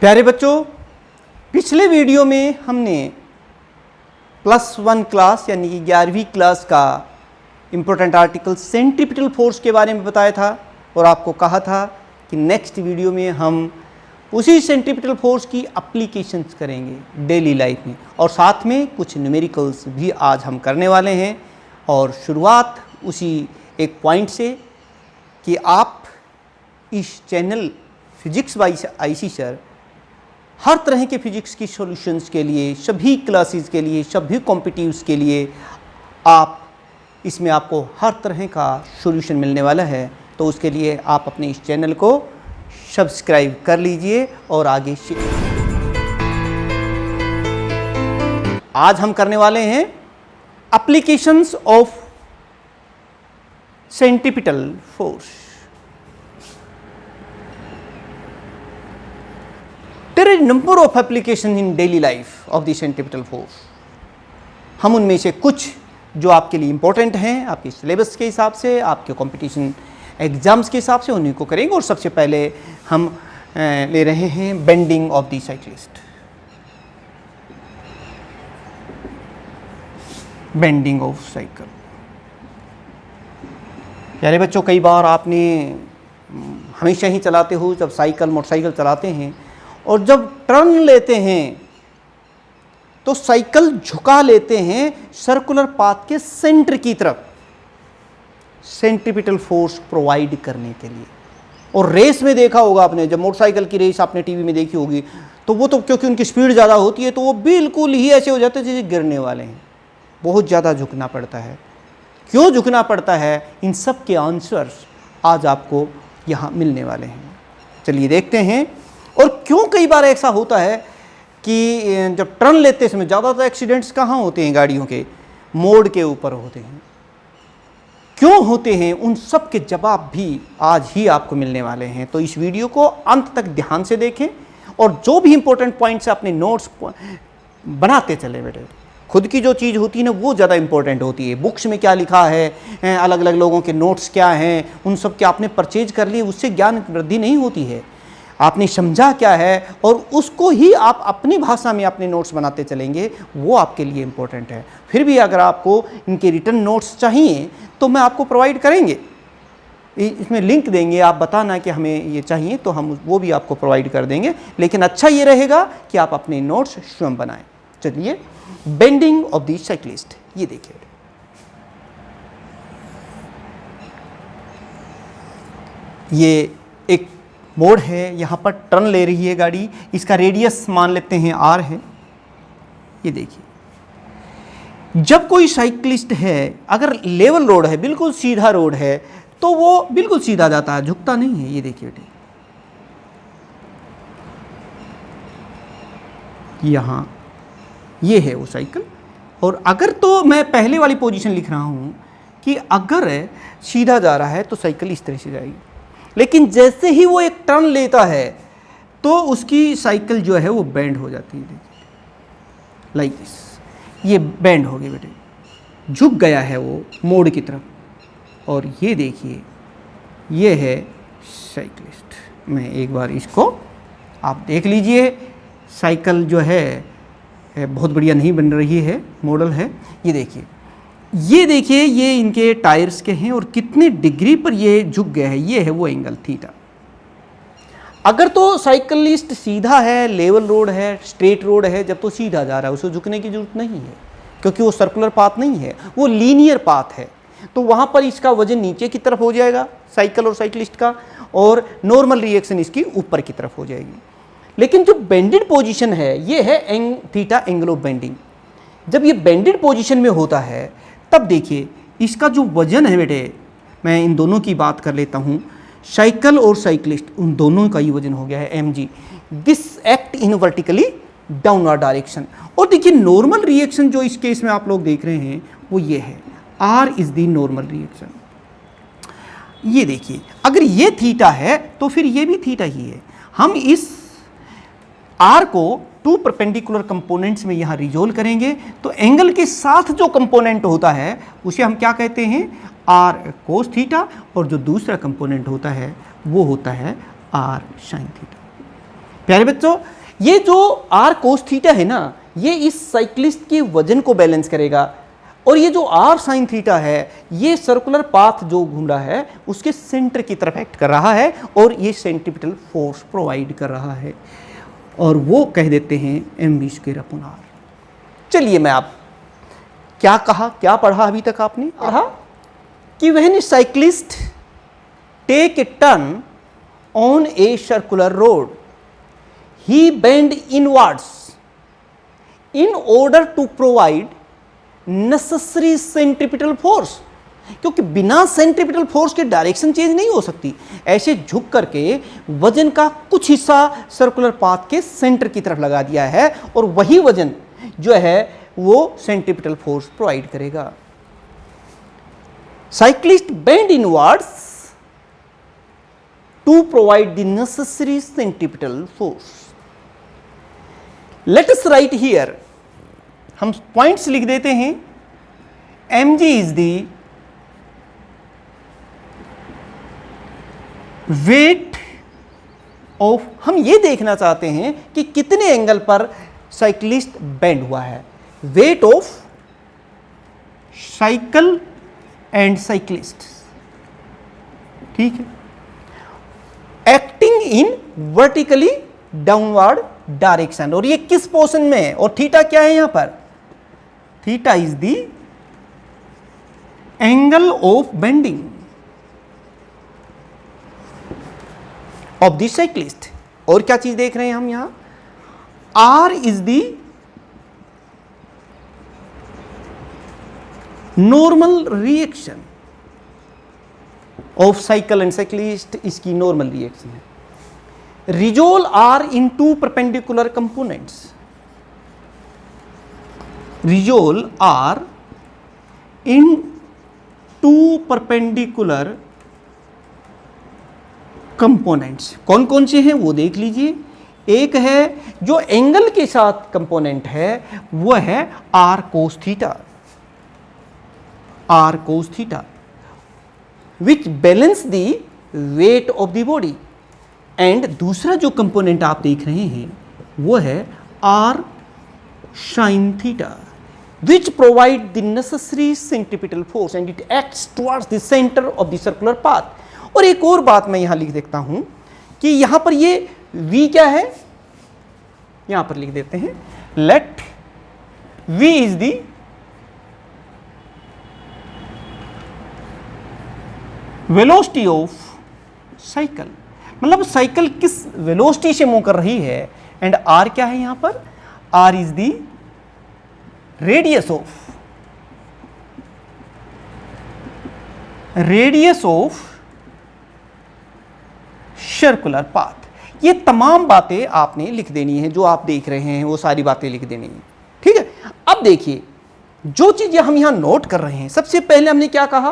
प्यारे बच्चों, पिछले वीडियो में हमने +1 क्लास यानी कि 11वीं क्लास का इम्पोर्टेंट आर्टिकल सेंट्रीपिटल फोर्स के बारे में बताया था और आपको कहा था कि नेक्स्ट वीडियो में हम उसी सेंट्रीपिटल फोर्स की एप्लीकेशंस करेंगे डेली लाइफ में, और साथ में कुछ न्यूमेरिकल्स भी आज हम करने वाले हैं। और शुरुआत उसी एक पॉइंट से कि आप इस channel physics by IC sir हर तरह के फिजिक्स की सॉल्यूशंस के लिए, सभी क्लासेस के लिए, सभी कॉम्पिटिटिव्स के लिए आप इसमें आपको हर तरह का सॉल्यूशन मिलने वाला है। तो उसके लिए आप अपने इस चैनल को सब्सक्राइब कर लीजिए और आगे सीखिए। आज हम करने वाले हैं applications of centripetal force. There are a number of applications in daily life of the centripetal force. हम उनमें से कुछ जो आपके लिए इम्पोर्टेंट हैं, आपके सिलेबस के हिसाब से, आपके कंपटीशन एग्जाम्स के हिसाब से उन्हीं को करेंगे। और सबसे पहले हम ले रहे हैं bending of the cyclist. Bending of cycle. यानी बच्चों, कई बार आपने हमेशा ही चलाते हो, जब साइकिल मोटरसाइकिल चलाते हैं और जब टर्न लेते हैं तो साइकिल झुका लेते हैं सर्कुलर पाथ के सेंटर की तरफ सेंट्रीपिटल फोर्स प्रोवाइड करने के लिए। और रेस में देखा होगा आपने, जब मोटरसाइकिल की रेस आपने टीवी में देखी होगी, तो वो तो क्योंकि उनकी स्पीड ज़्यादा होती है तो वो बिल्कुल ही ऐसे हो जाते हैं जैसे गिरने वाले हैं। बहुत ज़्यादा झुकना पड़ता है। क्यों झुकना पड़ता है, इन सब के आंसर्स आज आपको यहाँ मिलने वाले हैं। चलिए देखते हैं। और क्यों कई बार ऐसा होता है कि जब टर्न लेते समय ज़्यादातर एक्सीडेंट्स कहाँ होते हैं, गाड़ियों के मोड़ के ऊपर होते हैं। क्यों होते हैं, उन सब के जवाब भी आज ही आपको मिलने वाले हैं। तो इस वीडियो को अंत तक ध्यान से देखें और जो भी इंपॉर्टेंट पॉइंट्स अपने नोट्स बनाते चले बेटे। खुद की जो चीज़ होती है ना, वो ज़्यादा इंपॉर्टेंट होती है। बुक्स में क्या लिखा है, अलग अलग लोगों के नोट्स क्या हैं, उन सब के आपने परचेज कर लिए, उससे ज्ञान वृद्धि नहीं होती है। आपने समझा क्या है और उसको ही आप अपनी भाषा में अपने नोट्स बनाते चलेंगे, वो आपके लिए इम्पोर्टेंट है। फिर भी अगर आपको इनके रिटर्न नोट्स चाहिए तो मैं आपको प्रोवाइड करेंगे, इसमें लिंक देंगे। आप बताना कि हमें ये चाहिए तो हम वो भी आपको प्रोवाइड कर देंगे। लेकिन अच्छा ये रहेगा कि आप अपने नोट्स स्वयं बनाएं। चलिए, बेंडिंग ऑफ द साइक्लिस्ट, ये देखिए। ये एक मोड़ है, यहाँ पर टर्न ले रही है गाड़ी। इसका रेडियस मान लेते हैं r है। ये देखिए, जब कोई साइक्लिस्ट है, अगर लेवल रोड है, बिल्कुल सीधा रोड है, तो वो बिल्कुल सीधा जाता है, झुकता नहीं है। ये देखिए बेटे, यहाँ ये है वो साइकिल। और अगर तो मैं पहले वाली पोजीशन लिख रहा हूँ कि अगर सीधा जा रहा है तो साइकिल इस तरह से जाएगी, लेकिन जैसे ही वो एक टर्न लेता है तो उसकी साइकिल जो है वो बेंड हो जाती है। देखिए, लाइक दिस, ये बेंड हो गई बेटे, झुक गया है वो मोड़ की तरफ। और ये देखिए, ये है साइकिलिस्ट। मैं एक बार इसको आप देख लीजिए। साइकिल जो है बहुत बढ़िया नहीं बन रही है, मॉडल है। ये देखिए, ये इनके टायर्स के हैं और कितने डिग्री पर ये झुक गए हैं। ये है वो एंगल थीटा। अगर तो साइकिलिस्ट सीधा है, लेवल रोड है, स्ट्रेट रोड है, जब तो सीधा जा रहा है, उसे झुकने की जरूरत नहीं है, क्योंकि वो सर्कुलर पाथ नहीं है, वो लीनियर पाथ है। तो वहाँ पर इसका वजन नीचे की तरफ हो जाएगा, साइकिल और साइकिलिस्ट का, और नॉर्मल रिएक्शन इसकी ऊपर की तरफ हो जाएगी। लेकिन जो बेंडेड पोजीशन है, ये है थीटा एंगल ऑफ बेंडिंग। जब ये बेंडेड पोजीशन में होता है तब देखिए इसका जो वजन है बेटे, मैं इन दोनों की बात कर लेता हूँ, साइकिल और साइक्लिस्ट, उन दोनों का ही वजन हो गया है mg। This act in vertically downward direction. और देखिए, नॉर्मल रिएक्शन जो इस केस में आप लोग देख रहे हैं वो ये है, r is the normal reaction. ये देखिए, अगर ये थीटा है तो फिर ये भी थीटा ही है। हम इस r को 2 परपेंडिकुलर कंपोनेंट्स में यहाँ रिजोल्व करेंगे तो एंगल के साथ जो कंपोनेंट होता है उसे हम क्या कहते हैं, r कोस थीटा, और जो दूसरा कंपोनेंट होता है वो होता है r साइन थीटा। प्यारे बच्चों, ये जो आर कोस थीटा है ना, ये इस साइक्लिस्ट के वजन को बैलेंस करेगा, और ये जो आर साइन थीटा है, ये सर्कुलर पाथ जो घूम रहा है उसके सेंटर की तरफ एक्ट कर रहा है, और ये सेंट्रीपिटल फोर्स प्रोवाइड कर रहा है, और वो कह देते हैं mv²/r। चलिए, मैं आप क्या कहा, क्या पढ़ा अभी तक आपने? पढ़ा कि when a cyclist take a turn on a circular road, he bend inwards in order to provide necessary centripetal force, क्योंकि बिना सेंट्रीपिटल फोर्स के डायरेक्शन चेंज नहीं हो सकती। ऐसे झुक करके वजन का कुछ हिस्सा सर्कुलर पाथ के सेंटर की तरफ लगा दिया है, और वही वजन जो है वो सेंट्रीपिटल फोर्स प्रोवाइड करेगा। Cyclist bend inwards to provide the necessary centripetal force. Let us write here, हम पॉइंट्स लिख देते हैं। mg is the weight of, हम ये देखना चाहते हैं कि कितने एंगल पर साइक्लिस्ट बेंड हुआ है। Weight of cycle and cyclist, ठीक है, acting in vertically downward direction, और ये किस पोर्शन में है, और थीटा क्या है यहां पर? Theta is the angle of bending of the cyclist. और क्या चीज देख रहे हैं हम यहां? R is the normal reaction of cycle and cyclist, इसकी नॉर्मल रिएक्शन है। Resolve are in two perpendicular components. Resolve are in two perpendicular components. कौन कौन से हैं वो देख लीजिए। एक है जो एंगल के साथ कंपोनेंट है, वो है r cos theta, r cos theta, which balance the weight of the body. And दूसरा जो कंपोनेंट आप देख रहे हैं वो है r sin theta, which provide the necessary centripetal force and it acts towards the center of the circular path. और एक और बात मैं यहां लिख देता हूं कि यहां पर ये v क्या है, यहां पर लिख देते हैं, let v is the velocity of cycle, मतलब साइकिल किस वेलोसिटी से मूव कर रही है, एंड आर क्या है यहां पर? R is the radius of circular path. ये तमाम बातें आपने लिख देनी है, जो आप देख रहे हैं वो सारी बातें लिख देनी है, ठीक है। अब देखिए, जो चीजें हम यहां नोट कर रहे हैं, सबसे पहले हमने क्या कहा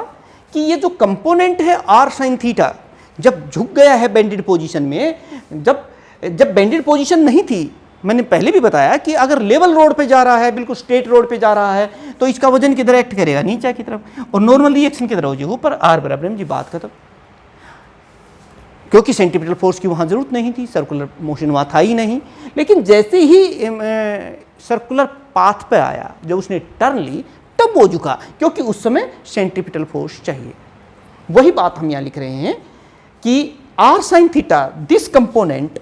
कि ये जो कंपोनेंट है आर साइन थीटा, जब झुक गया है बेंडेड पोजीशन में, जब बेंडेड पोजीशन नहीं थी, मैंने पहले भी बताया कि अगर लेवल रोड पे जा रहा है, बिल्कुल स्ट्रेट रोड पे जा रहा है, तो इसका वजन किधर एक्ट करेगा? नीचे की तरफ, और नॉर्मल रिएक्शन किधर हो जाएगा? ऊपर। आर बराबर एम जी, बात खत्म। क्योंकि सेंट्रीपिटल फोर्स की वहां जरूरत नहीं थी, सर्कुलर मोशन वहां था ही नहीं। लेकिन जैसे ही सर्कुलर पाथ पे आया, जब उसने टर्न ली, तब वो झुका, क्योंकि उस समय सेंट्रीपिटल फोर्स चाहिए। वही बात हम यहां लिख रहे हैं कि r sin theta, this component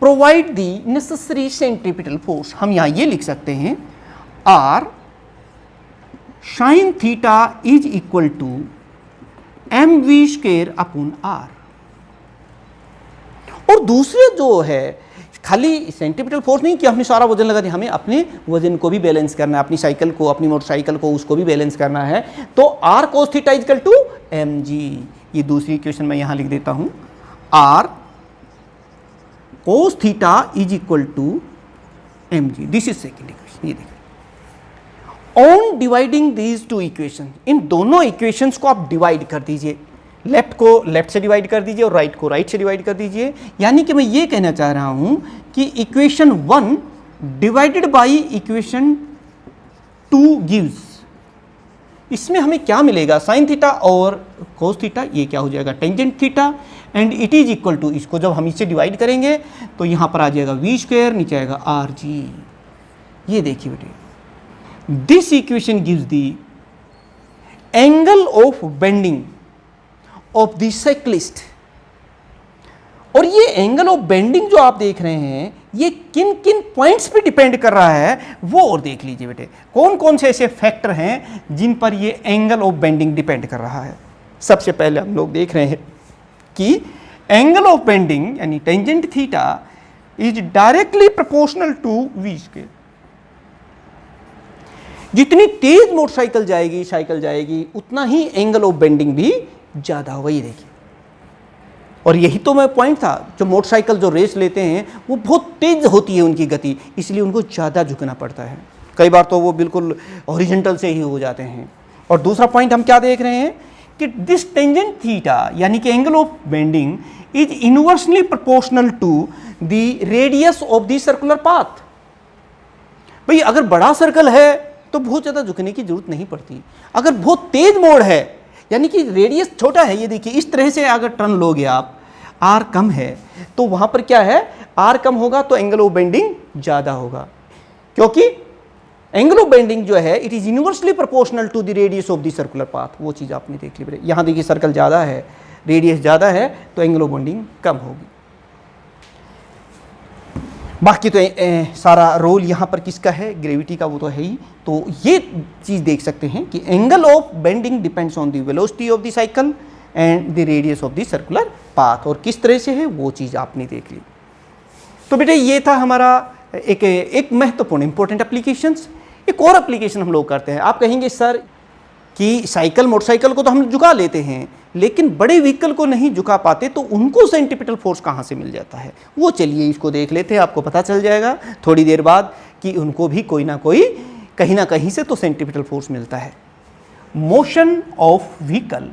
provide the necessary centripetal force. हम यहां ये लिख सकते हैं, r sin theta is equal to mv²/r। और दूसरे जो है, खाली सेंट्रीपिटल फोर्स नहीं कि हमने सारा वजन लगा दिया, हमें अपने वजन को भी बैलेंस करना है, अपनी साइकिल को, अपनी मोटरसाइकिल को, उसको भी बैलेंस करना है। तो r cos theta is equal to mg। ये दूसरी इक्वेशन मैं यहां लिख देता हूं, r cos theta is equal to mg। This is second equation. ये देखिए, on dividing these two equation, इन दोनों इक्वेशंस को आप डिवाइड कर दीजिए, लेफ्ट को लेफ्ट से डिवाइड कर दीजिए और राइट को राइट से डिवाइड कर दीजिए। यानी कि मैं ये कहना चाह रहा हूं कि equation 1 divided by equation 2 gives, इसमें हमें क्या मिलेगा? साइन थीटा और कोस थीटा, ये क्या हो जाएगा? Tangent theta, and it is equal to, इसको जब हम इससे डिवाइड करेंगे तो यहाँ पर आ जाएगा v², नीचे आएगा rg। ये देखिए बेटे, this equation gives the angle of bending of the cyclist. और ये एंगल ऑफ बेंडिंग जो आप देख रहे हैं ये किन किन पॉइंट्स पे डिपेंड कर रहा है वो और देख लीजिए बेटे, कौन कौन से ऐसे फैक्टर हैं जिन पर ये एंगल ऑफ बेंडिंग डिपेंड कर रहा है। सबसे पहले हम लोग देख रहे हैं कि एंगल ऑफ बेंडिंग यानी tangent theta is directly proportional to v²। जितनी तेज मोटरसाइकिल जाएगी, साइकिल जाएगी, उतना ही एंगल ऑफ बेंडिंग भी ज्यादा होगा। ये देखिए, और यही तो मैं पॉइंट था, जो मोटरसाइकिल जो रेस लेते हैं वो बहुत तेज होती है उनकी गति, इसलिए उनको ज़्यादा झुकना पड़ता है। कई बार तो वो बिल्कुल हॉरिजॉन्टल से ही हो जाते हैं। और दूसरा पॉइंट हम क्या देख रहे हैं कि दिस टेंजेंट थीटा यानी कि angle of bending is inversely proportional to the radius of the circular path. भाई अगर बड़ा सर्कल है तो बहुत ज़्यादा झुकने की जरूरत नहीं पड़ती। अगर बहुत तेज मोड़ है यानी कि रेडियस छोटा है, ये देखिए इस तरह से अगर टर्न लोगे आप, आर कम है तो वहां पर क्या है, आर कम होगा तो एंगल ऑफ बेंडिंग ज्यादा होगा, क्योंकि एंगल ऑफ बेंडिंग जो है it is universally proportional to the radius of the circular path. वो चीज आपने देख ली। यहां देखिए सर्कल ज्यादा है, रेडियस ज्यादा है तो एंगल ऑफ बेंडिंग कम होगी। बाकी तो सारा रोल यहाँ पर किसका है, ग्रेविटी का, वो तो है ही। तो ये चीज़ देख सकते हैं कि angle of bending depends on the velocity of the cycle and the radius of the circular path, और किस तरह से है वो चीज़ आपने देख ली। तो बेटे ये था हमारा एक महत्वपूर्ण इंपॉर्टेंट एप्लीकेशंस। एक और एप्लीकेशन हम लोग करते हैं। आप कहेंगे सर कि साइकिल मोटरसाइकिल को तो हम झुका लेते हैं लेकिन बड़े व्हीकल को नहीं झुका पाते, तो उनको सेंट्रीपिटल फोर्स कहाँ से मिल जाता है, वो चलिए इसको देख लेते हैं। आपको पता चल जाएगा थोड़ी देर बाद कि उनको भी कोई ना कोई कहीं ना कहीं से तो सेंट्रीपिटल फोर्स मिलता है। Motion of vehicle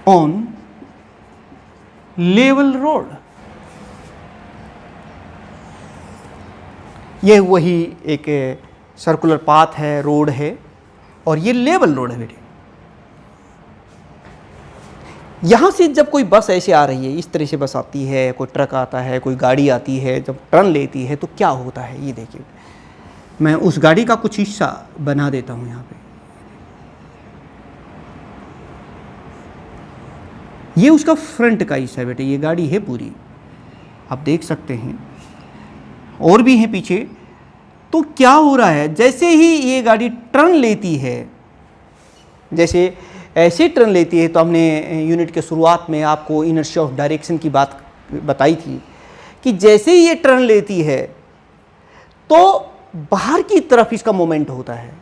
on level road, ये वही एक सर्कुलर पाथ है, रोड है, और ये लेवल रोड है बेटे। यहां से जब कोई बस ऐसे आ रही है, इस तरह से बस आती है, कोई ट्रक आता है, कोई गाड़ी आती है, जब टर्न लेती है तो क्या होता है ये देखिए। मैं उस गाड़ी का कुछ हिस्सा बना देता हूं यहां पे। ये उसका फ्रंट का हिस्सा है बेटे, ये गाड़ी है पूरी, आप देख सकते हैं, और भी है पीछे। तो क्या हो रहा है, जैसे ही ये गाड़ी टर्न लेती है, जैसे ऐसे टर्न लेती है, तो हमने यूनिट के शुरुआत में आपको इनर्शिया ऑफ डायरेक्शन की बात बताई थी कि जैसे ही ये टर्न लेती है तो बाहर की तरफ इसका मोमेंट होता है,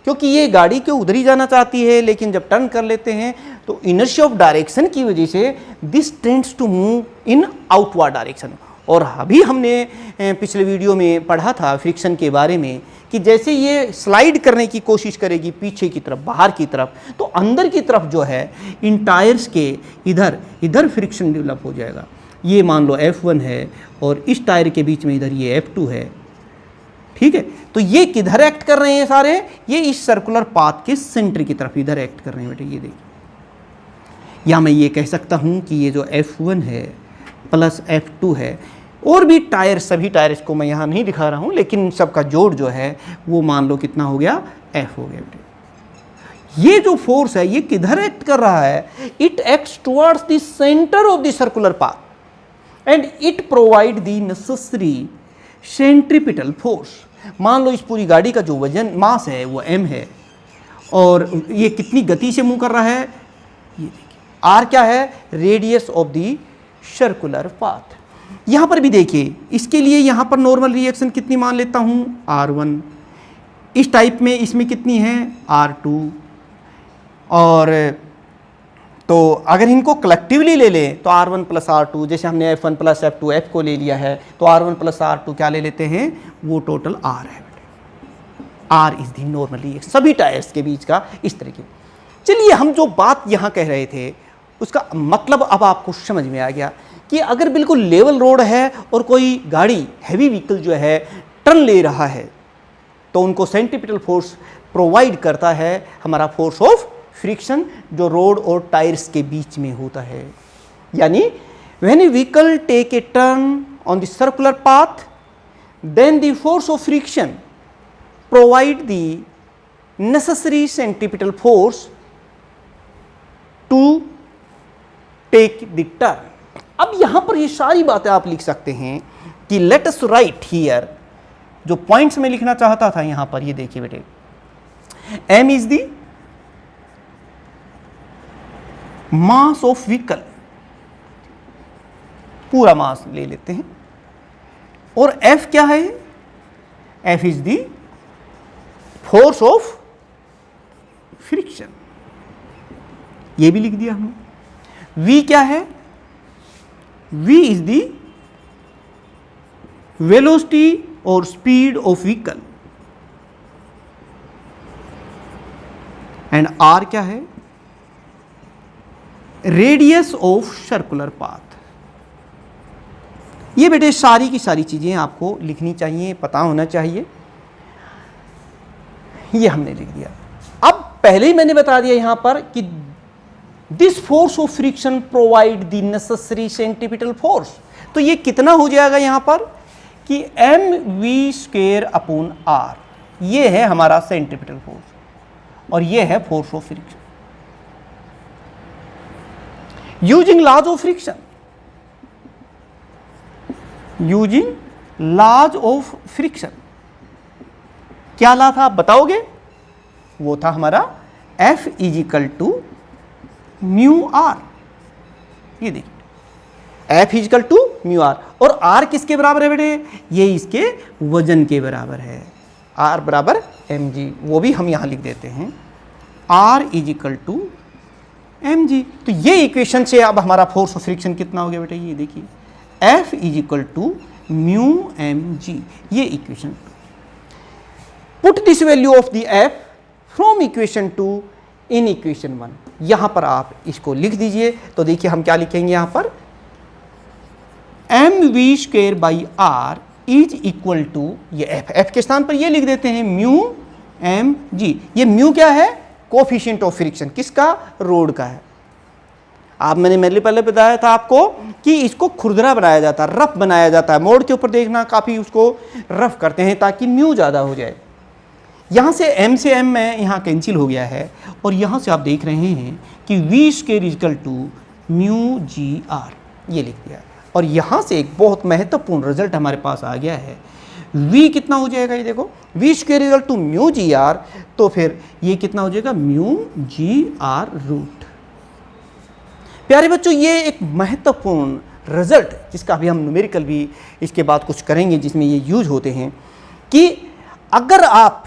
क्योंकि ये गाड़ी के उधर ही जाना चाहती है, लेकिन जब टर्न कर लेते हैं तो इनर्शिया ऑफ डायरेक्शन की वजह से this tends to move in outward direction. और अभी हमने पिछले वीडियो में पढ़ा था फ्रिक्शन के बारे में कि जैसे ये स्लाइड करने की कोशिश करेगी पीछे की तरफ, बाहर की तरफ, तो अंदर की तरफ जो है इन टायर्स के इधर इधर फ्रिक्शन डेवलप हो जाएगा। ये मान लो F1 है और इस टायर के बीच में इधर ये F2 है, ठीक है। तो ये किधर एक्ट कर रहे हैं सारे, ये इस सर्कुलर पाथ के सेंटर की तरफ इधर एक्ट कर रहे हैं बेटे। ये देखिए, या मैं ये कह सकता हूँ कि ये जो F1 है प्लस F2 है, और भी टायर, सभी टायर्स को मैं यहाँ नहीं दिखा रहा हूँ, लेकिन सबका जोड़ जो है वो मान लो कितना हो गया, F हो गया बेटे। ये जो फोर्स है ये किधर एक्ट कर रहा है, it acts towards the centre of the circular path and it provide the necessary centripetal force. मान लो इस पूरी गाड़ी का जो वजन मास है वो m है, और ये कितनी गति से मूव कर रहा है, ये देखिए r क्या है, radius of the circular path. यहाँ पर भी देखिए, इसके लिए यहाँ पर नॉर्मल रिएक्शन कितनी मान लेता हूँ, R1। इस टाइप में इसमें कितनी है, R2। और तो अगर इनको कलेक्टिवली ले लें तो R1 प्लस R2, जैसे हमने F1 प्लस F2 F को ले लिया है, तो R1 प्लस R2 क्या ले लेते हैं, वो टोटल R है बेटे। R is the normal reaction सभी टायर्स के बीच का, इस तरीके। चलिए हम जो बात यहाँ कह रहे थे उसका मतलब अब आपको समझ में आ गया कि अगर बिल्कुल लेवल रोड है और कोई गाड़ी हैवी व्हीकल जो है टर्न ले रहा है, तो उनको सेंट्रीपिटल फोर्स प्रोवाइड करता है हमारा फोर्स ऑफ फ्रिक्शन जो रोड और टायर्स के बीच में होता है। यानी when a vehicle take a turn on the circular path, then the force of friction provide the necessary centripetal force to take the turn. अब यहां पर ये सारी बातें आप लिख सकते हैं कि लेट अस राइट हियर, जो पॉइंट्स में लिखना चाहता था यहां पर, ये देखिए बेटे, m is the mass of vehicle, पूरा मास ले लेते हैं, और f क्या है, f is the force of friction, ये भी लिख दिया हमने। v क्या है, v इज द वेलोसिटी और speed of vehicle, and r क्या है, रेडियस ऑफ सर्कुलर पाथ। ये बेटे सारी की सारी चीजें आपको लिखनी चाहिए, पता होना चाहिए। ये हमने लिख दिया। अब पहले ही मैंने बता दिया यहां पर कि this force of friction provide the necessary centripetal force. तो ये कितना हो जाएगा यहां पर कि mv² अपॉन r, ये है हमारा सेंट्रीपिटल फोर्स और ये है force of friction. Using laws of friction, using laws of friction, क्या लॉ था आप बताओगे? वो था हमारा F is equal to mu R. ये देखिए F is equal to mu R, और R किसके बराबर है बेटे? ये इसके वजन के बराबर है, R बराबर mg। वो भी हम यहां लिख देते हैं, R is equal to mg। तो ये इक्वेशन से अब हमारा फोर्स ऑफ फ्रिक्शन कितना हो गया बेटे? ये देखिए F is equal to mu mg, ये equation. Put this value of the F from equation 2 in equation 1। यहां पर आप इसको लिख दीजिए। तो देखिए हम क्या लिखेंगे यहां पर, mv² by r is equal to, ये f के स्थान पर ये लिख देते हैं म्यू mg। ये म्यू क्या है? कोफिशिएंट ऑफ फ्रिक्शन, किसका? रोड का है। आप मैंने पहले बताया था आपको कि इसको खुरदरा बनाया जाता है, रफ बनाया जाता है। मोड़ के ऊपर देखना काफी उसको रफ करते हैं ताकि म्यू ज्यादा हो जाए। यहां से m से m में यहां कैंसिल हो गया है, और यहां से आप देख रहे हैं कि v² equal to mu g R, ये लिख दिया। और यहां से एक बहुत महत्वपूर्ण रिजल्ट हमारे पास आ गया है। v कितना हो जाएगा? ये देखो v² equal to mu g R, तो फिर ये कितना हो जाएगा? Mu g R root. प्यारे बच्चों, ये एक महत्वपूर्ण रिजल्ट जिसका अभी हम न्यूमेरिकल भी इसके बाद कुछ करेंगे जिसमें ये यूज होते हैं, कि अगर आप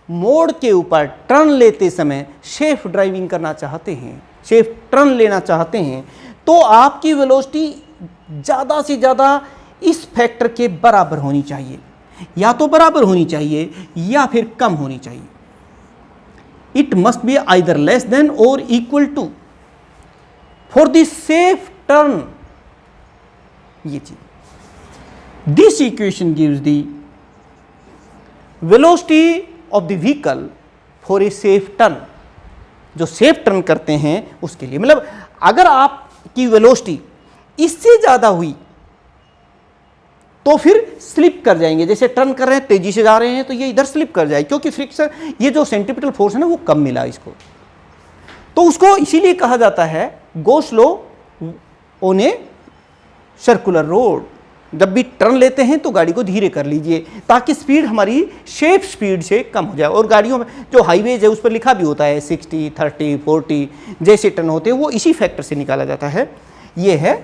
मोड़ के ऊपर टर्न लेते समय सेफ ड्राइविंग करना चाहते हैं, सेफ टर्न लेना चाहते हैं, तो आपकी वेलोसिटी ज़्यादा से ज़्यादा इस फैक्टर के बराबर होनी चाहिए, या तो बराबर होनी चाहिए या फिर कम होनी चाहिए। It must be either less than और equal to for the safe turn. ये चीज, this equation gives the velocity of the vehicle for a safe turn. जो सेफ टर्न करते हैं उसके लिए, मतलब अगर आपकी वेलोसिटी इससे ज्यादा हुई तो फिर स्लिप कर जाएंगे। जैसे टर्न कर रहे हैं, तेजी से जा रहे हैं, तो ये इधर स्लिप कर जाए, क्योंकि फ्रिक्शन, ये जो सेंट्रीपिटल फोर्स है ना, वो कम मिला इसको। तो उसको इसीलिए कहा जाता है go slow on a circular road. जब भी टर्न लेते हैं तो गाड़ी को धीरे कर लीजिए, ताकि स्पीड हमारी शेप स्पीड से कम हो जाए। और गाड़ियों में जो हाईवेज है उस पर लिखा भी होता है 60, 30, 40 जैसे टर्न होते हैं, वो इसी फैक्टर से निकाला जाता है। ये है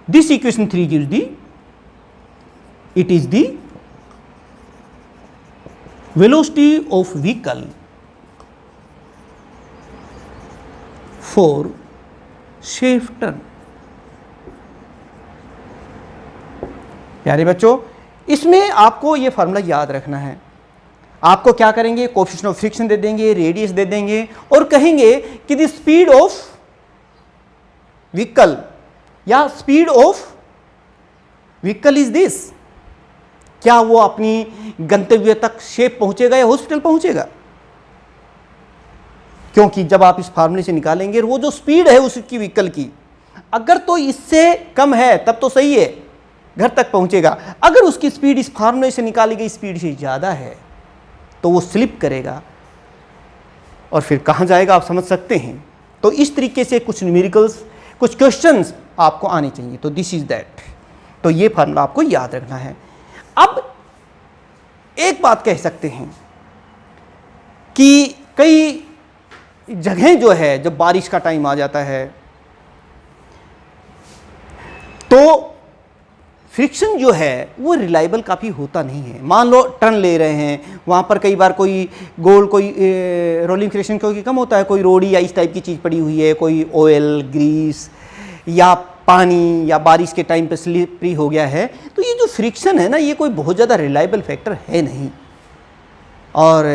this equation 3 gives the, it is the velocity of vehicle for safe turn. प्यारे बच्चों, इसमें आपको ये फार्मूला याद रखना है। आपको क्या करेंगे? कोएफिशिएंट ऑफ फ्रिक्शन दे देंगे, रेडियस दे देंगे, और कहेंगे कि द स्पीड ऑफ व्हीकल या speed of vehicle is this. क्या वो अपनी गंतव्य तक सेफ पहुंचेगा या हॉस्पिटल पहुंचेगा? क्योंकि जब आप इस फार्मूले से निकालेंगे वो जो स्पीड है उसकी व्हीकल की, अगर तो इससे कम है तब तो सही है, घर तक पहुंचेगा। अगर उसकी स्पीड इस फार्मूले से निकाली गई स्पीड से ज़्यादा है तो वो स्लिप करेगा और फिर कहाँ जाएगा आप समझ सकते हैं। तो इस तरीके से कुछ न्यूमेरिकल्स, कुछ क्वेश्चंस आपको आने चाहिए। तो दिस इज दैट, तो ये फार्मूला आपको याद रखना है। अब एक बात कह सकते हैं कि कई जगहें जो है जब बारिश का टाइम आ जाता है तो फ्रिक्शन जो है वो रिलायबल काफ़ी होता नहीं है। मान लो टर्न ले रहे हैं, वहाँ पर कई बार कोई गोल्ड, कोई रोलिंग फ्रिक्शन क्योंकि कम होता है, कोई रोड़ी या इस टाइप की चीज़ पड़ी हुई है, कोई ऑयल, ग्रीस या पानी या बारिश के टाइम पे स्लिपरी हो गया है, तो ये जो फ्रिक्शन है ना ये कोई बहुत ज़्यादा रिलायबल फैक्टर है नहीं। और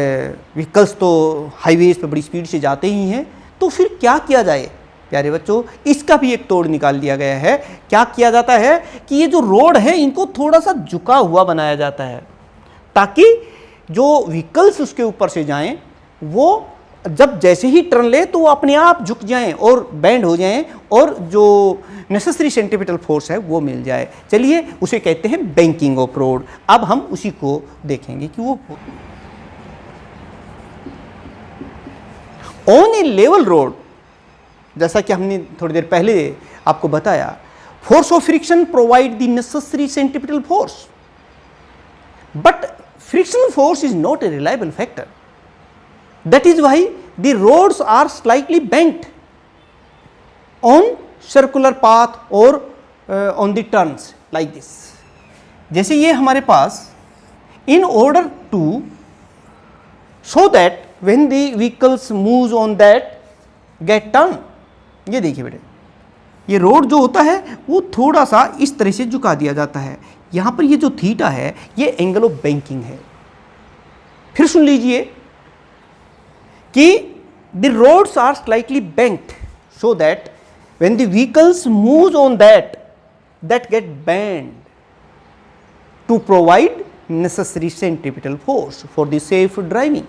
व्हीकल्स तो हाईवेज पे बड़ी स्पीड से जाते ही हैं, तो फिर क्या किया जाए प्यारे बच्चों, इसका भी एक तोड़ निकाल दिया गया है। क्या किया जाता है कि ये जो रोड है इनको थोड़ा सा झुका हुआ बनाया जाता है, ताकि जो व्हीकल्स उसके ऊपर से जाएं वो जब जैसे ही टर्न ले तो वो अपने आप झुक जाएं और बैंड हो जाएं और जो नेसेसरी सेंट्रीपिटल फोर्स है वो मिल जाए। चलिए उसे कहते हैं बैंकिंग ऑफ रोड। अब हम उसी को देखेंगे कि वो ऑन ए लेवल रोड, जैसा कि हमने थोड़ी देर पहले आपको बताया, force of friction provide the necessary centripetal force, but frictional force is not a reliable factor. That is why the roads are slightly bent on circular path और on the turns like this. जैसे ये हमारे पास, in order to show that when the vehicles moves on that gate turn, ये देखिए बेटे, ये road जो होता है वो थोड़ा सा इस तरह से झुका दिया जाता है। यहाँ पर ये जो थीटा है ये एंगल ऑफ बैंकिंग है। फिर सुन लीजिए कि the roads are slightly bent so that when the vehicles moves on that get bend to provide necessary centripetal force for the safe driving.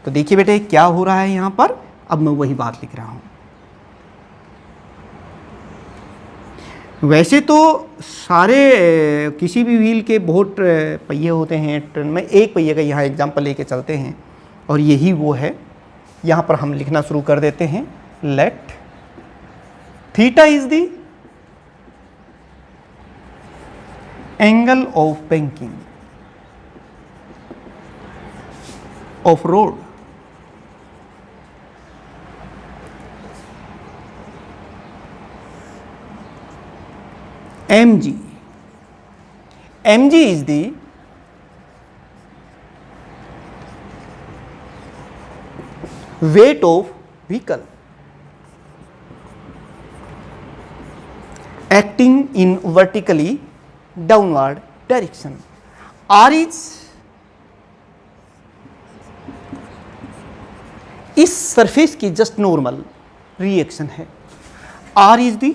तो देखिए बेटे क्या हो रहा है यहाँ पर, अब मैं वही बात लिख रहा हूँ। वैसे तो सारे किसी भी व्हील के बहुत पहिए होते हैं, ट्रेन में एक पहिए का यहाँ एग्जांपल लेके चलते हैं और यही वो है। यहाँ पर हम लिखना शुरू कर देते हैं, let theta is the angle of banking of road, mg. mg is the weight of vehicle acting in vertically downward direction. R is इस सरफेस की जस्ट नॉर्मल रिएक्शन है। R is the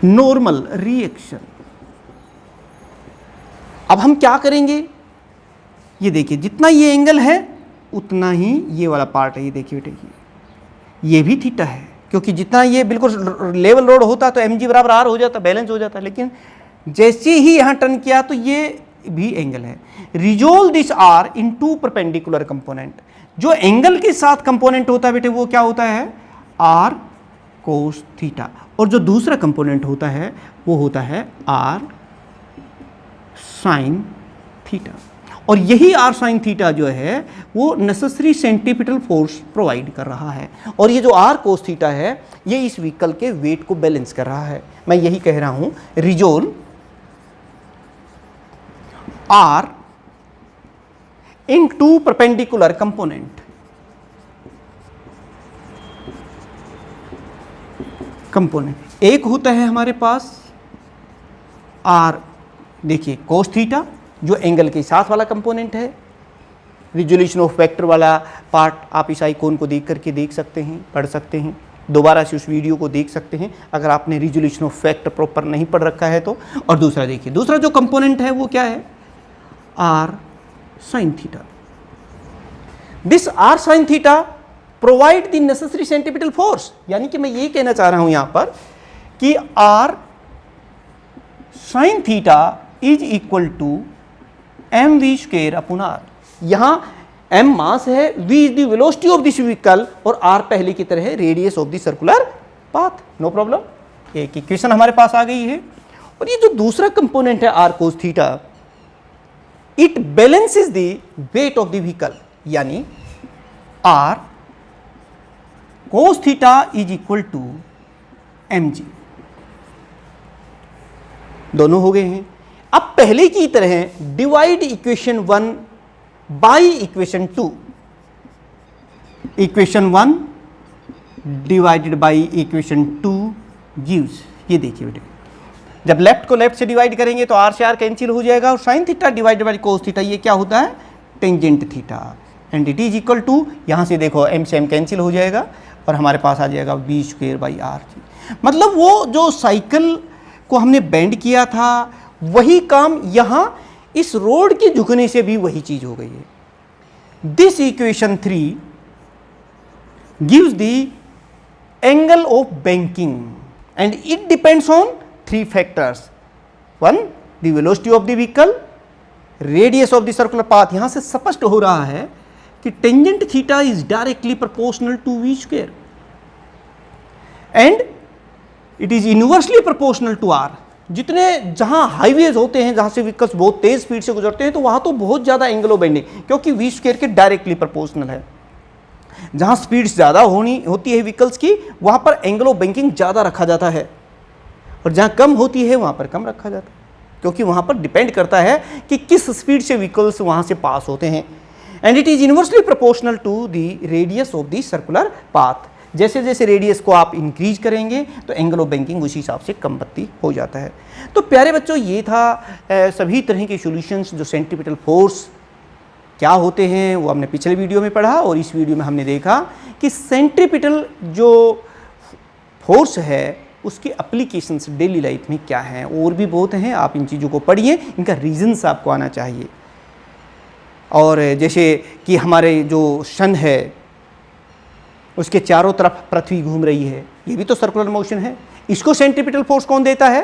normal reaction. अब हम क्या करेंगे, ये देखिए जितना ये एंगल है उतना ही ये वाला पार्ट है, ये देखिए बेटे ये भी थीटा है, क्योंकि जितना ये बिल्कुल लेवल रोड होता तो mg बराबर r हो जाता, बैलेंस हो जाता, लेकिन जैसे ही यहाँ टर्न किया तो ये भी एंगल है। Resolve this r in to perpendicular component. जो एंगल के साथ कंपोनेंट होता है बेटे वो क्या होता है, r cos थीटा, और जो दूसरा कंपोनेंट होता है वो होता है r sin थीटा। और यही r sin थीटा जो है वो नेसेसरी सेंट्रीपिटल फोर्स प्रोवाइड कर रहा है, और ये जो r cos थीटा है ये इस व्हीकल के वेट को बैलेंस कर रहा है। मैं यही कह रहा हूं, resolve r in to perpendicular component एक होता है हमारे पास r, देखिए cos थीटा जो एंगल के साथ वाला कंपोनेंट है। रिजोल्यूशन ऑफ वेक्टर वाला पार्ट आप इस आइकॉन को देख करके देख सकते हैं, पढ़ सकते हैं, दोबारा से उस वीडियो को देख सकते हैं अगर आपने रिजोल्यूशन ऑफ वेक्टर प्रॉपर नहीं पढ़ रखा है तो। और दूसरा देखिए, दूसरा जो कंपोनेंट है वो क्या है, r sin theta. This R sine theta provide the necessary centripetal force, यानी कि मैं ये कहना चाह रहा हूं यहां पर कि R sine theta is equal to M V square upon R. यहां m मास है, v is the velocity of this vehicle और r पहले की तरह है radius of the circular path. No problem, एक इक्वेशन हमारे पास आ गई है। और ये जो दूसरा कंपोनेंट है r cos theta, it balances the weight of the vehicle, यानी r cos theta is equal to mg। दोनों हो गए हैं। अब पहले की तरह divide equation 1 by equation 2। Equation 1 divided by equation 2 gives, ये देखिए बेटे, जब लेफ्ट को लेफ्ट से डिवाइड करेंगे तो आर से आर कैंसिल हो जाएगा और sine theta divided by cos theta, ये क्या होता है, tangent theta, and it is equal to, यहां से देखो एम से एम कैंसिल हो जाएगा और हमारे पास आ जाएगा वी स्क्वायर बाई आर। मतलब वो जो साइकिल को हमने बेंड किया था वही काम यहां इस रोड के झुकने से भी वही चीज हो गई है। This equation 3 gives the angle of banking and it depends on 3 factors. 1 the velocity of the vehicle, radius of the circular path. यहां से स्पष्ट हो रहा है कि tangent theta is directly proportional to V square and it is inversely proportional to R. जितने जहां highways होते हैं, जहां से व्हीकल्स बहुत तेज स्पीड से गुजरते हैं, तो वहां तो बहुत ज्यादा एंगल ऑफ बेंडिंग, क्योंकि वी स्क्वायर के डायरेक्टली प्रोपोर्शनल है। जहां स्पीड ज्यादा होती है व्हीकल्स की, वहां पर एंगल ऑफ बैंकिंग ज्यादा रखा जाता है, और जहां कम होती है वहां पर कम रखा जाता है, क्योंकि वहां पर डिपेंड करता है कि किस स्पीड से व्हीकल्स वहां से पास होते हैं। And it is inversely proportional to the radius of the circular path. जैसे जैसे रेडियस को आप इंक्रीज करेंगे तो एंगल ऑफ बैंकिंग उसी हिसाब से कम बत्ती हो जाता है। तो प्यारे बच्चों, ये था सभी तरह के सॉल्यूशंस जो सेंट्रीपिटल फोर्स क्या होते हैं वो हमने पिछले वीडियो में पढ़ा, और इस वीडियो में हमने देखा कि सेंट्रीपिटल जो फोर्स है उसके एप्लीकेशंस डेली लाइफ में क्या हैं। और भी बहुत हैं, आप इन चीज़ों को पढ़िए, इनका रीजंस आपको आना चाहिए। और जैसे कि हमारे जो सन है उसके चारों तरफ पृथ्वी घूम रही है, ये भी तो सर्कुलर मोशन है। इसको सेंट्रीपिटल फोर्स कौन देता है?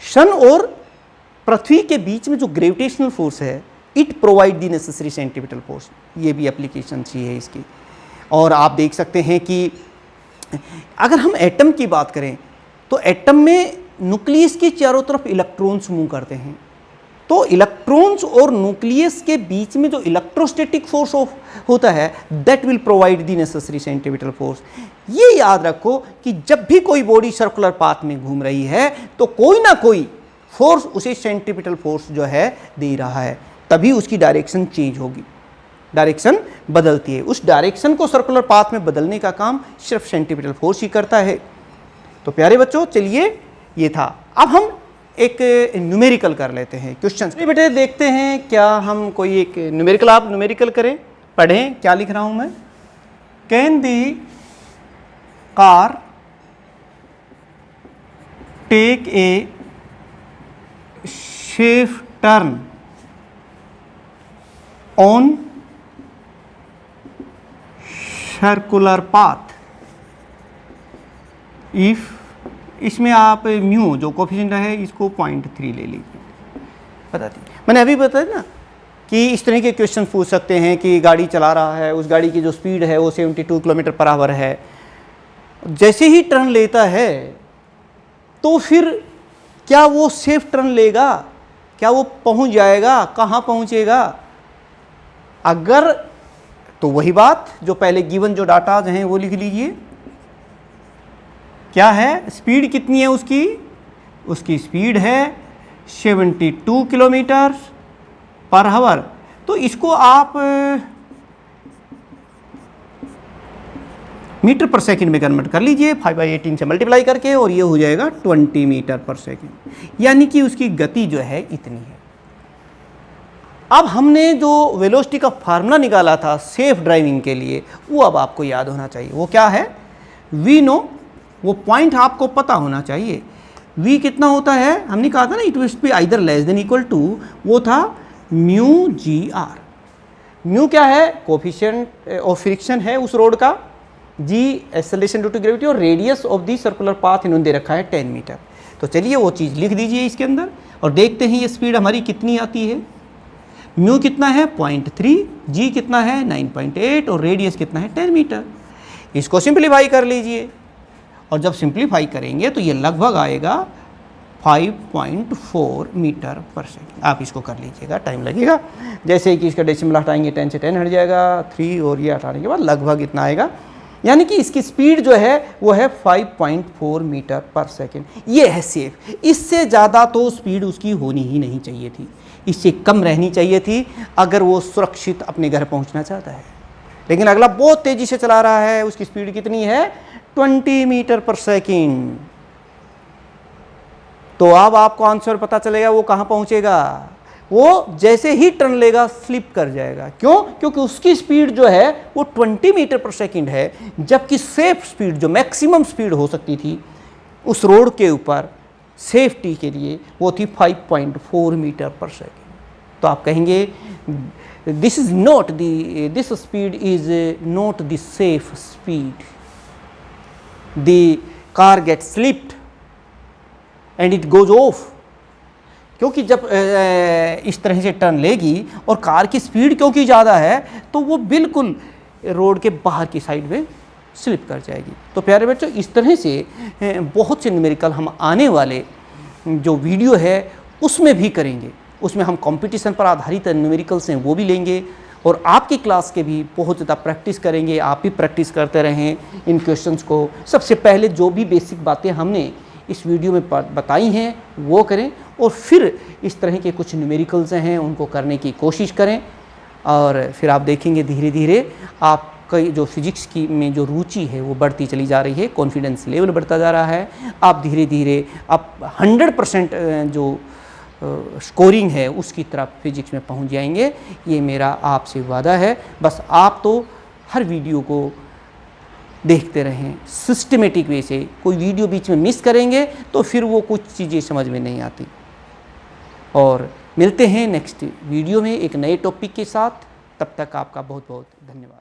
सन और पृथ्वी के बीच में जो ग्रेविटेशनल फोर्स है, it provide the necessary centripetal force. ये भी एप्लीकेशन ही है इसकी। और आप देख सकते हैं कि अगर हम एटम की बात करें तो एटम में न्यूक्लियस के चारों तरफ इलेक्ट्रॉन्स मूव करते हैं, तो इलेक्ट्रॉन्स और न्यूक्लियस के बीच में जो इलेक्ट्रोस्टैटिक फोर्स होता है, that will provide the necessary centripetal force. ये याद रखो कि जब भी कोई बॉडी सर्कुलर पाथ में घूम रही है तो कोई ना कोई फोर्स उसे सेंट्रीपिटल फोर्स जो है दे रहा है, तभी उसकी डायरेक्शन चेंज होगी, डायरेक्शन बदलती है। उस डायरेक्शन को सर्कुलर पाथ में बदलने का काम सिर्फ सेंट्रीपिटल फोर्स ही करता है। तो प्यारे बच्चों, चलिए ये था। अब हम एक न्यूमेरिकल कर लेते हैं क्वेश्चन। बेटे देखते हैं क्या हम कोई एक न्यूमेरिकल, आप न्यूमेरिकल करें, पढ़ें क्या लिख रहा हूं मैं। Can the car take a safe turn on circular path if, इसमें आप म्यू जो कोफिशिएंट है इसको 0.3 ले लीजिए। बता दी मैंने अभी बताया ना कि इस तरह के क्वेश्चन पूछ सकते हैं कि गाड़ी चला रहा है, उस गाड़ी की जो स्पीड है वो 72 किलोमीटर पर आवर है, जैसे ही टर्न लेता है तो फिर क्या वो सेफ टर्न लेगा, क्या वो पहुंच जाएगा, कहाँ पहुंचेगा? अगर तो वही बात जो पहले गिवन जो डाटाज हैं वो लिख लीजिए। क्या है, स्पीड कितनी है उसकी? उसकी स्पीड है 72 किलोमीटर पर आवर। तो इसको आप मीटर पर सेकंड में कन्वर्ट कर लीजिए 5/18 से मल्टीप्लाई करके, और ये हो जाएगा 20 मीटर पर सेकंड, यानी कि उसकी गति जो है इतनी है। अब हमने जो वेलोसिटी का फार्मूला निकाला था सेफ ड्राइविंग के लिए, वो अब आपको याद होना चाहिए। वो क्या है? वी नो, वो पॉइंट आपको पता होना चाहिए। v कितना होता है? हमने कहा था ना, it will be either less than equal to, वो था म्यू जी आर। म्यू क्या है, कोफिशिएंट ऑफ फ्रिक्शन है उस रोड का, जी एक्सेलरेशन ड्यू टू ग्रेविटी, और radius of the circular path इन्होंने दे रखा है 10 मीटर। तो चलिए वो चीज़ लिख दीजिए इसके अंदर और देखते हैं ये स्पीड हमारी कितनी आती है। म्यू कितना है 0.3, जी कितना है 9.8 और रेडियस कितना है 10 मीटर। इसको सिंप्लीफाई कर लीजिए और जब सिंप्लीफाई करेंगे तो ये लगभग आएगा 5.4 मीटर पर सेकेंड। आप इसको कर लीजिएगा, टाइम लगेगा। जैसे कि इसका डेसिमल हटाएंगे 10 से 10 हट जाएगा, 3 और ये हटाने के बाद लगभग इतना आएगा। यानी कि इसकी स्पीड जो है वो है 5.4 मीटर पर सेकेंड। ये है सेफ। इससे ज़्यादा तो स्पीड उसकी होनी ही नहीं चाहिए थी, इससे कम रहनी चाहिए थी अगर वो सुरक्षित अपने घर पहुंचना चाहता है। लेकिन अगला बहुत तेज़ी से चला रहा है, उसकी स्पीड कितनी है 20 मीटर पर सेकेंड। तो अब आपको आंसर पता चलेगा वो कहाँ पहुंचेगा। वो जैसे ही टर्न लेगा स्लिप कर जाएगा। क्यों? क्योंकि उसकी स्पीड जो है वो 20 मीटर पर सेकेंड है, जबकि सेफ स्पीड जो मैक्सिमम स्पीड हो सकती थी उस रोड के ऊपर सेफ्टी के लिए वो थी 5.4 मीटर पर सेकेंड। तो आप कहेंगे this speed is not the safe speed, the car get slipped and it goes off. क्योंकि जब इस तरह से टर्न लेगी और कार की स्पीड क्योंकि ज़्यादा है तो वो बिल्कुल रोड के बाहर की साइड में स्लिप कर जाएगी। तो प्यारे बच्चों, इस तरह से बहुत से न्यूमेरिकल हम आने वाले जो वीडियो है उसमें भी करेंगे। उसमें हम कंपटीशन पर आधारित न्यूमेरिकल्स हैं वो भी लेंगे और आपकी क्लास के भी बहुत ज़्यादा प्रैक्टिस करेंगे। आप भी प्रैक्टिस करते रहें इन क्वेश्चंस को। सबसे पहले जो भी बेसिक बातें हमने इस वीडियो में बताई हैं वो करें और फिर इस तरह के कुछ न्यूमेरिकल्स हैं उनको करने की कोशिश करें। और फिर आप देखेंगे धीरे धीरे आपका जो फिजिक्स की में जो रुचि है वो बढ़ती चली जा रही है, कॉन्फिडेंस लेवल बढ़ता जा रहा है। आप धीरे धीरे आप 100% जो स्कोरिंग है उसकी तरफ फिजिक्स में पहुंच जाएंगे। ये मेरा आपसे वादा है। बस आप तो हर वीडियो को देखते रहें सिस्टमेटिक वे से। कोई वीडियो बीच में मिस करेंगे तो फिर वो कुछ चीज़ें समझ में नहीं आती। और मिलते हैं नेक्स्ट वीडियो में एक नए टॉपिक के साथ। तब तक आपका बहुत बहुत धन्यवाद।